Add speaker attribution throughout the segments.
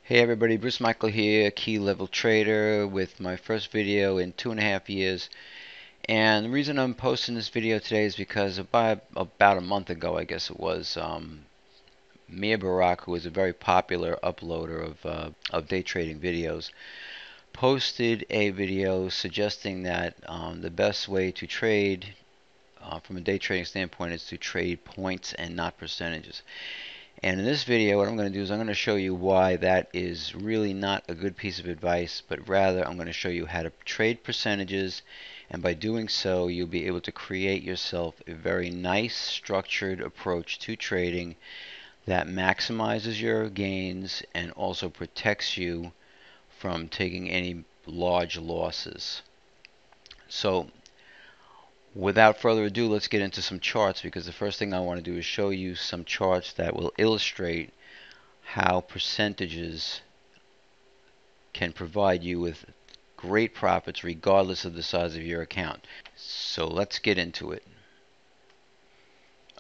Speaker 1: Hey everybody, Bruce Michael here, key level trader with my first video in 2.5 years. And the reason I'm posting this video today is because about a month ago, I guess it was, Mia Barak, who is a very popular uploader of day trading videos, posted a video suggesting that the best way to trade from a day trading standpoint is to trade points and not percentages. And in this video, what I'm going to do is I'm going to show you why that is really not a good piece of advice, but rather I'm going to show you how to trade percentages, and by doing so, you'll be able to create yourself a very nice structured approach to trading that maximizes your gains and also protects you from taking any large losses. So without further ado, let's get into some charts, because the first thing I want to do is show you some charts that will illustrate how percentages can provide you with great profits regardless of the size of your account. So let's get into it.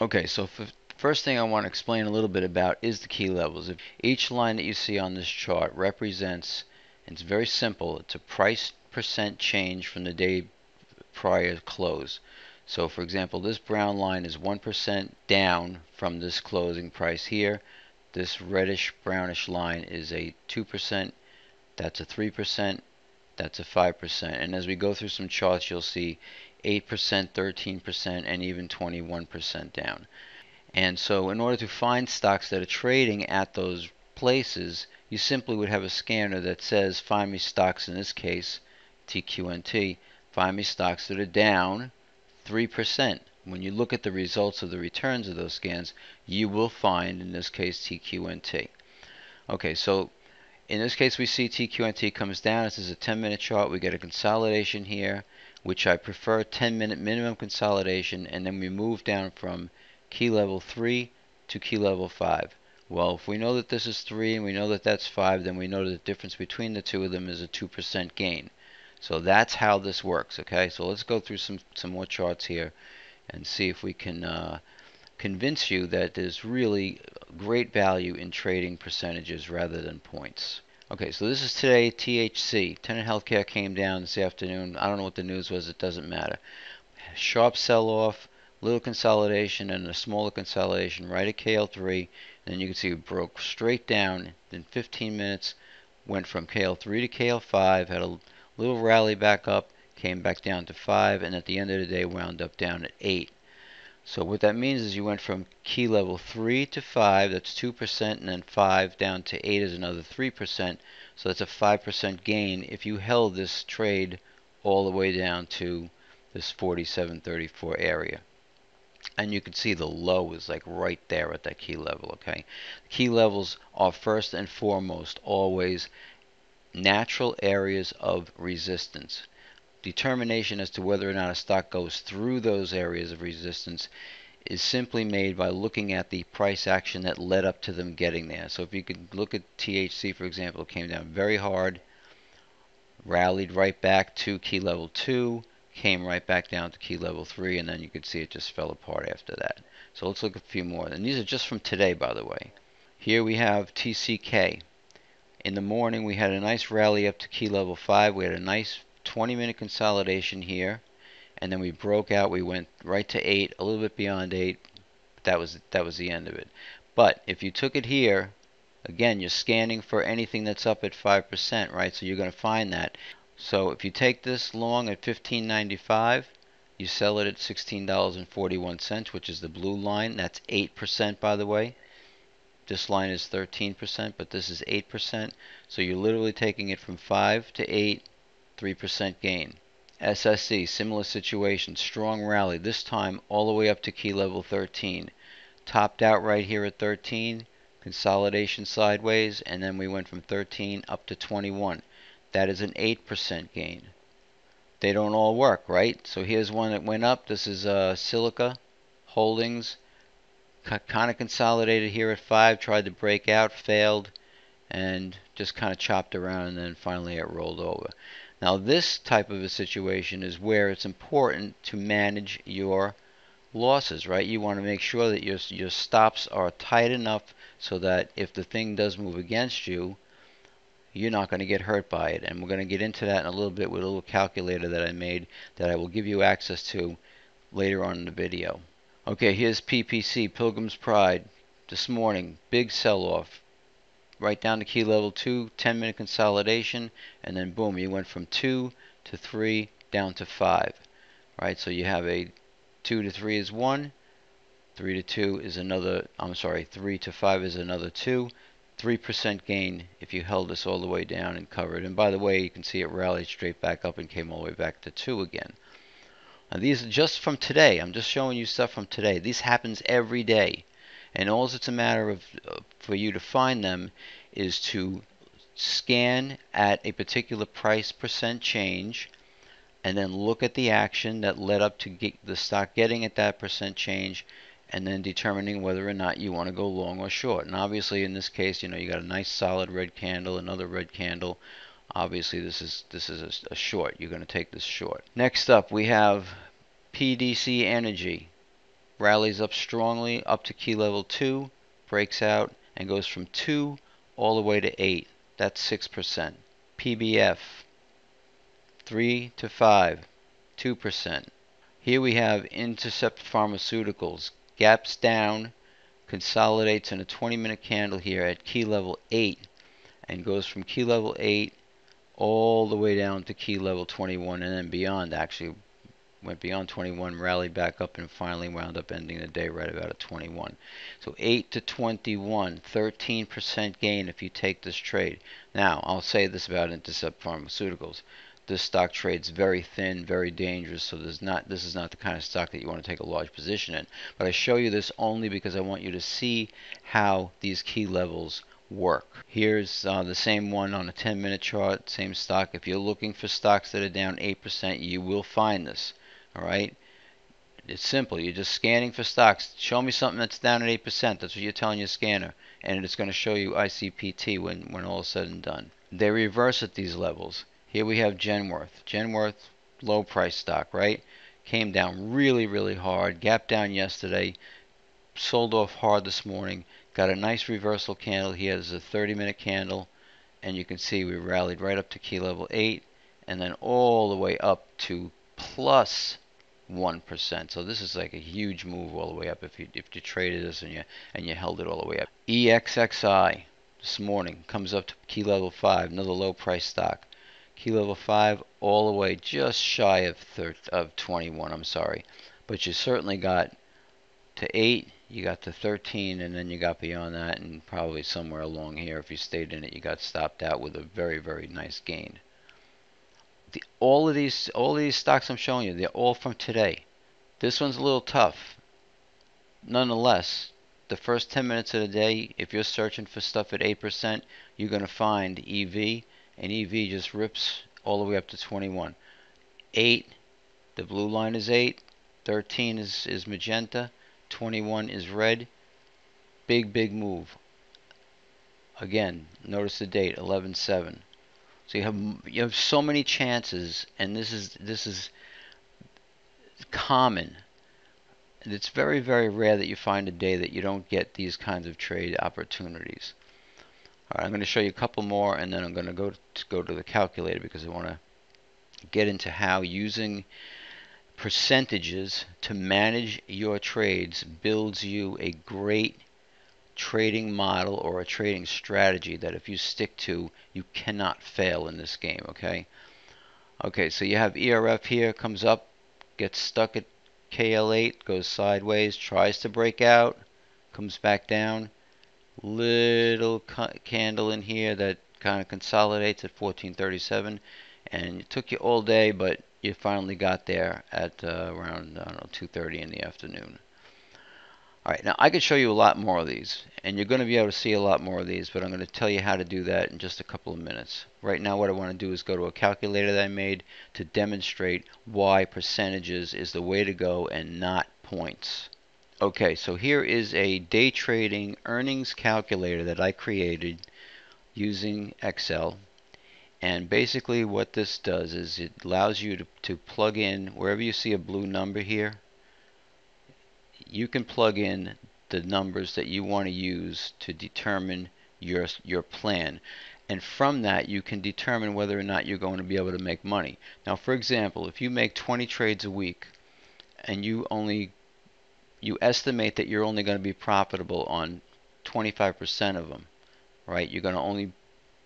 Speaker 1: Okay, so first thing I want to explain a little bit about is the key levels. Each line that you see on this chart represents, and it's very simple, it's a price percent change from the day prior close. So for example, this brown line is 1% down from this closing price here. This reddish brownish line is a 2%, that's a 3%, that's a 5%. And as we go through some charts, you'll see 8%, 13%, and even 21% down. And so in order to find stocks that are trading at those places, you simply would have a scanner that says find me stocks, in this case TQNT, find me stocks that are down 3%. When you look at the results of the returns of those scans, you will find, in this case, TQNT. Okay, so in this case we see TQNT comes down. This is a 10-minute chart. We get a consolidation here, which I prefer 10-minute minimum consolidation, and then we move down from key level 3 to key level 5. Well, if we know that this is 3 and we know that that's 5, then we know that the difference between the two of them is a 2% gain. So that's how this works. Okay, so let's go through some more charts here and see if we can convince you that there's really great value in trading percentages rather than points. Okay, so this is today. THC, Tenet Healthcare, came down this afternoon. I don't know what the news was, it doesn't matter. Sharp sell-off, little consolidation, and a smaller consolidation right at KL3. And then you can see it broke straight down in 15 minutes, went from KL3 to KL5, had a little rally back up, came back down to 5, and at the end of the day wound up down at 8. So what that means is you went from key level 3 to 5, that's 2%, and then 5 down to 8 is another 3%. So that's a 5% gain if you held this trade all the way down to this 47.34 area. And you can see the low is like right there at that key level. Okay, key levels are first and foremost always natural areas of resistance. Determination as to whether or not a stock goes through those areas of resistance is simply made by looking at the price action that led up to them getting there. So if you could look at THC, for example, it came down very hard, rallied right back to key level 2, came right back down to key level 3, and then you could see it just fell apart after that. So let's look at a few more. And these are just from today, by the way. Here we have TCK. In the morning, we had a nice rally up to key level 5. We had a nice 20-minute consolidation here, and then we broke out. We went right to 8, a little bit beyond 8. That was the end of it. But if you took it here, again, you're scanning for anything that's up at 5%, right? So you're going to find that. So if you take this long at $15.95, you sell it at $16.41, which is the blue line. That's 8%, by the way. This line is 13%, but this is 8%. So you're literally taking it from 5 to 8, 3% gain. SSE, similar situation, strong rally, this time all the way up to key level 13. Topped out right here at 13, consolidation sideways, and then we went from 13 up to 21. That is an 8% gain. They don't all work, right? So here's one that went up. This is Silica Holdings. Kind of consolidated here at 5, tried to break out, failed, and just kind of chopped around, and then finally it rolled over. Now this type of a situation is where it's important to manage your losses, right? You want to make sure that your stops are tight enough so that if the thing does move against you, you're not going to get hurt by it. And we're going to get into that in a little bit with a little calculator that I made that I will give you access to later on in the video. Okay, here's PPC, Pilgrims Pride. This morning, big sell-off. Right down to key level 2, 10-minute consolidation, and then boom, you went from 2 to 3 down to 5. Right, so you have a 2 to 3 is 1, 3 to 2 is another, 3 to 5 is another 2. 3% gain if you held this all the way down and covered. And by the way, you can see it rallied straight back up and came all the way back to 2 again. Now these are just from today. I'm just showing you stuff from today. This happens every day. And all it's a matter of for you to find them is to scan at a particular price percent change and then look at the action that led up to the stock getting at that percent change, and then determining whether or not you want to go long or short. And obviously in this case, you got a nice solid red candle, another red candle. Obviously this is a short. You're going to take this short. Next up we have PDC Energy. Rallies up strongly up to key level 2, breaks out and goes from 2 all the way to 8. That's 6%. PBF 3 to 5, 2%. Here we have Intercept Pharmaceuticals. Gaps down, consolidates in a 20-minute candle here at key level 8 and goes from key level 8 all the way down to key level 21 and then beyond. Actually went beyond 21, rallied back up, and finally wound up ending the day right about at 21. So 8 to 21, 13% gain if you take this trade. Now, I'll say this about Intercept Pharmaceuticals. This stock trades very thin, very dangerous, so this is not the kind of stock that you want to take a large position in. But I show you this only because I want you to see how these key levels work. Here's the same one on a 10-minute chart, same stock. If you're looking for stocks that are down 8%, you will find this. Alright? It's simple. You're just scanning for stocks. Show me something that's down at 8%. That's what you're telling your scanner. And it's going to show you ICPT when all is said and done. They reverse at these levels. Here we have Genworth. Genworth, low price stock, right? Came down really, really hard. Gap down yesterday. Sold off hard this morning. Got a nice reversal candle here. This is a 30-minute candle. And you can see we rallied right up to key level 8. And then all the way up to plus 1%. So this is like a huge move all the way up if you traded this and you held it all the way up. EXXI this morning comes up to key level 5, another low price stock. Key level 5 all the way just shy of 21, I'm sorry. But you certainly got to 8, you got to 13, and then you got beyond that, and probably somewhere along here if you stayed in it you got stopped out with a very, very nice gain. All of these stocks I'm showing you, they're all from today. This one's a little tough. Nonetheless, the first 10 minutes of the day, if you're searching for stuff at 8%, you're going to find EV, and EV just rips all the way up to 21. 8, the blue line is 8, 13 is magenta, 21 is red. Big, big move. Again, notice the date, 11/7. So you have so many chances, and this is common. And it's very, very rare that you find a day that you don't get these kinds of trade opportunities. All right, I'm going to show you a couple more, and then I'm going to go to the calculator because I want to get into how using percentages to manage your trades builds you a great trading model or a trading strategy that if you stick to, you cannot fail in this game. Okay, so you have ERF here, comes up, gets stuck at KL8, goes sideways, tries to break out, comes back down, little candle in here that kind of consolidates at 1437, and it took you all day, but you finally got there at around, I don't know, 2:30 in the afternoon. Alright, now I could show you a lot more of these, and you're going to be able to see a lot more of these, but I'm going to tell you how to do that in just a couple of minutes. Right now what I want to do is go to a calculator that I made to demonstrate why percentages is the way to go and not points. Okay, so here is a day trading earnings calculator that I created using Excel. And basically what this does is it allows you to plug in wherever you see a blue number here. You can plug in the numbers that you want to use to determine your plan. And from that, you can determine whether or not you're going to be able to make money. Now, for example, if you make 20 trades a week and you estimate that you're only going to be profitable on 25% of them, right? You're going to only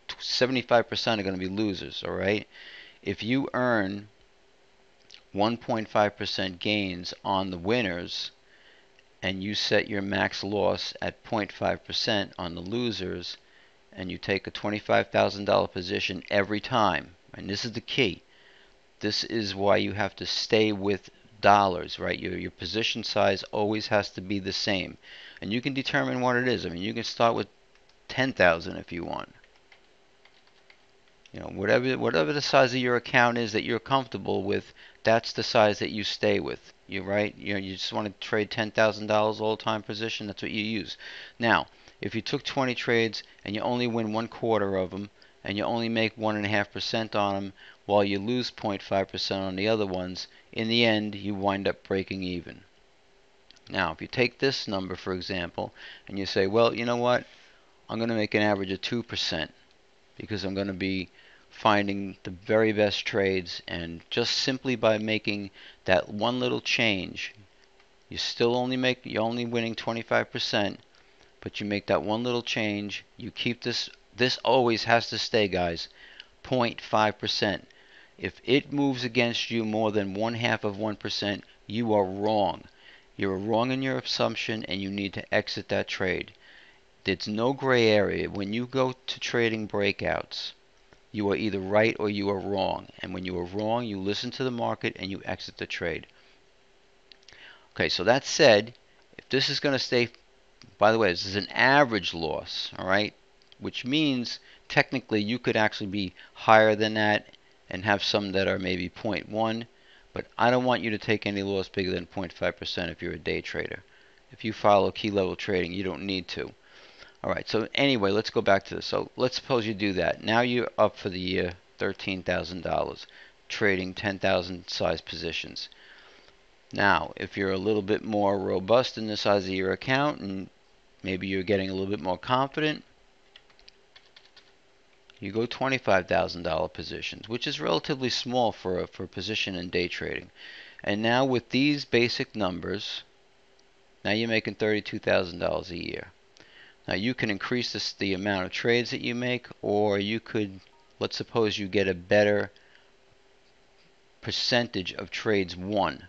Speaker 1: 75% are going to be losers, all right? If you earn 1.5% gains on the winners and you set your max loss at 0.5% on the losers, and you take a $25,000 position every time, and this is the key. This is why you have to stay with dollars, right? Your position size always has to be the same, and you can determine what it is. I mean, you can start with 10,000 if you want. You know, whatever the size of your account is that you're comfortable with, that's the size that you stay with. You right? You know, you just want to trade $10,000 all time position. That's what you use. Now, if you took 20 trades and you only win 1/4 of them, and you only make 1.5% on them, while you lose 0.5% on the other ones, in the end you wind up breaking even. Now, if you take this number, for example, and you say, well, you know what? I'm going to make an average of 2%. Because I'm going to be finding the very best trades, and just simply by making that one little change, you're only winning 25%, but you make that one little change, you keep this always has to stay, guys, 0.5%. If it moves against you more than 1/2 of 1%, you are wrong. You're wrong in your assumption, and you need to exit that trade. There's no gray area. When you go to trading breakouts, you are either right or you are wrong. And when you are wrong, you listen to the market and you exit the trade. Okay, so that said, if this is going to stay, by the way, this is an average loss, all right? Which means technically you could actually be higher than that and have some that are maybe 0.1, but I don't want you to take any loss bigger than 0.5% if you're a day trader. If you follow key level trading, you don't need to. Alright, so anyway, let's go back to this. So let's suppose you do that. Now you're up for the year $13,000, trading 10,000 size positions. Now, if you're a little bit more robust in the size of your account, and maybe you're getting a little bit more confident, you go $25,000 positions, which is relatively small for a position in day trading. And now with these basic numbers, now you're making $32,000 a year. Now you can increase the amount of trades that you make, or you could, let's suppose you get a better percentage of trades won.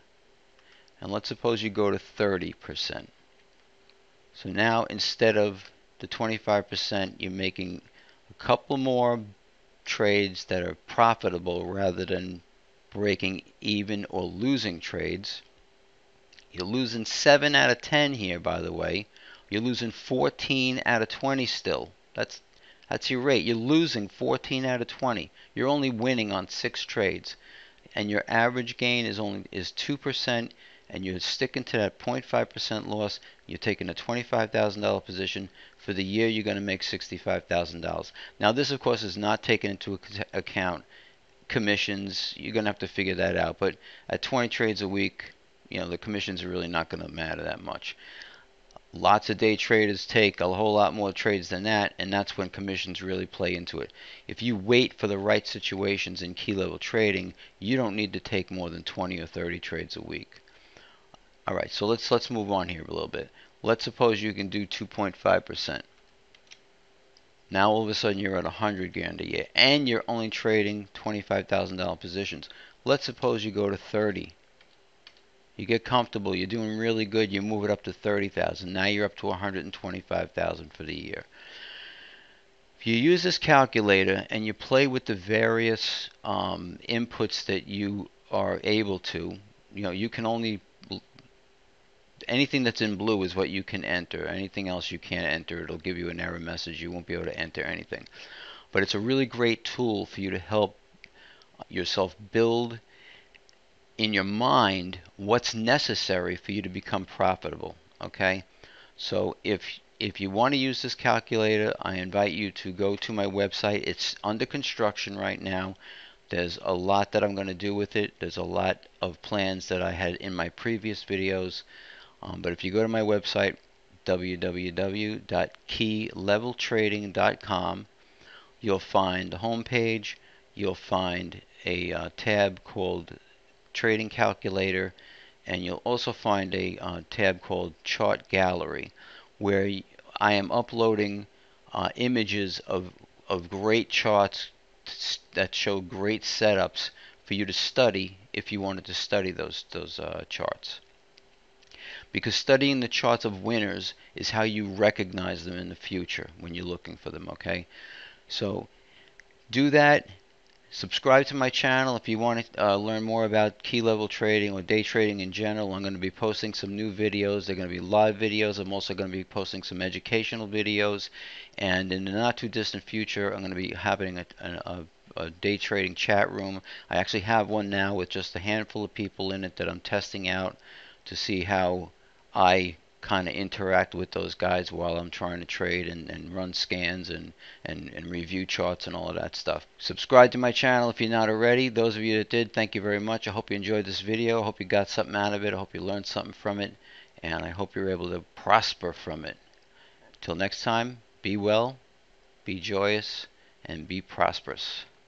Speaker 1: And let's suppose you go to 30%. So now instead of the 25%, you're making a couple more trades that are profitable rather than breaking even or losing trades. You're losing 7 out of 10 here, by the way. You're losing 14 out of 20 still. That's your rate. You're losing 14 out of 20. You're only winning on 6 trades. And your average gain is 2%, and you're sticking to that 0.5% loss. You're taking a $25,000 position. For the year, you're going to make $65,000. Now, this, of course, is not taking into account commissions. You're going to have to figure that out. But at 20 trades a week, you know, the commissions are really not going to matter that much. Lots of day traders take a whole lot more trades than that, and that's when commissions really play into it. If you wait for the right situations in key level trading, you don't need to take more than 20 or 30 trades a week. All right, so let's move on here a little bit. Let's suppose you can do 2.5%. Now all of a sudden you're at 100 grand a year, and you're only trading $25,000 positions. Let's suppose you go to 30. You get comfortable, you're doing really good, you move it up to 30,000. Now you're up to 125,000 for the year. If you use this calculator and you play with the various inputs that you are able to, you know, you can only, anything that's in blue is what you can enter. Anything else you can't enter. It'll give you an error message. You won't be able to enter anything. But it's a really great tool for you to help yourself build in your mind what's necessary for you to become profitable. Okay, so if you want to use this calculator, I invite you to go to my website. It's under construction right now. There's a lot that I'm going to do with it. There's a lot of plans that I had in my previous videos, but if you go to my website, www.keyleveltrading.com, you'll find the home page, you'll find a tab called Trading Calculator, and you'll also find a tab called Chart Gallery, where I am uploading images of great charts that show great setups for you to study if you wanted to study those charts. Because studying the charts of winners is how you recognize them in the future when you're looking for them, okay? So do that. Subscribe to my channel if you want to learn more about key level trading or day trading in general. I'm going to be posting some new videos. They're going to be live videos. I'm also going to be posting some educational videos. And in the not too distant future, I'm going to be having a day trading chat room. I actually have one now with just a handful of people in it that I'm testing out to see how I kind of interact with those guys while I'm trying to trade and run scans and review charts and all of that stuff. Subscribe to my channel if you're not already. Those of you that did, thank you very much. I hope you enjoyed this video. I hope you got something out of it. I hope you learned something from it. And I hope you're able to prosper from it. Till next time, be well, be joyous, and be prosperous.